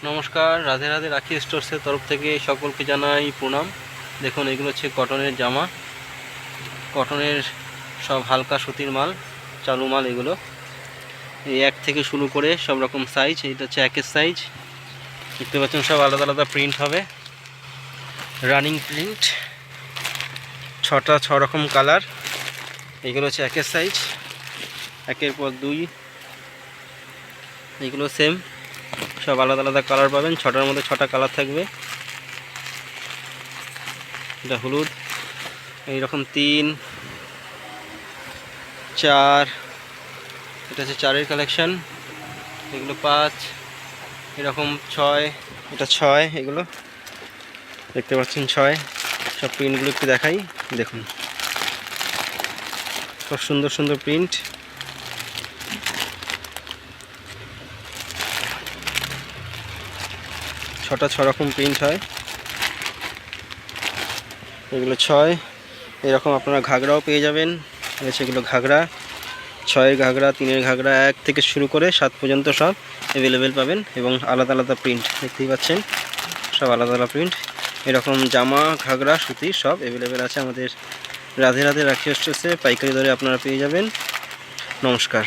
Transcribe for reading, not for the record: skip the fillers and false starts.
নমস্কার, রাধে রাধে। রাখি স্টোর্সের তরফ থেকে সকলকে জানাই প্রণাম। দেখুন, এগুলো হচ্ছে কটনের জামা, কটনের সব হালকা সুতির মাল, চালু মাল। এগুলো এই এক থেকে শুরু করে সব রকম সাইজ। এটা হচ্ছে একের সাইজ, দেখতে পাচ্ছেন। সব আলাদা আলাদা প্রিন্ট হবে, রানিং প্রিন্ট, 6 রকম কালার। এগুলো হচ্ছে একের সাইজ, একের পর দুই। এগুলো সেম, সব আলাদা আলাদা কালার পাবেন। 6টার মধ্যে 6টা কালার থাকবে। এটা হলুদ, এইরকম 3, 4, এটা হচ্ছে 4-এর কালেকশন। এগুলো 5, এরকম 6, এটা 6। এগুলো দেখতে পাচ্ছেন 6। সব প্রিন্টগুলো একটু দেখাই, দেখুন খুব সুন্দর সুন্দর প্রিন্ট। ছটা 6 রকম প্রিন্ট হয়। এগুলো 6। এরকম আপনারা ঘাগরাও পেয়ে যাবেন। এগুলো ঘাগরা, 6-এর ঘাগরা, 3-এর ঘাগরা, 1 থেকে শুরু করে 7 পর্যন্ত সব অ্যাভেলেবেল পাবেন। এবং আলাদা আলাদা প্রিন্ট দেখতেই পাচ্ছেন, সব আলাদা আলাদা প্রিন্ট। এরকম জামা, ঘাগরা, সুতি সব অ্যাভেলেবেল আছে আমাদের রাধে রাধে রাখি স্টোর্সে। পাইকারি দরে আপনারা পেয়ে যাবেন। নমস্কার।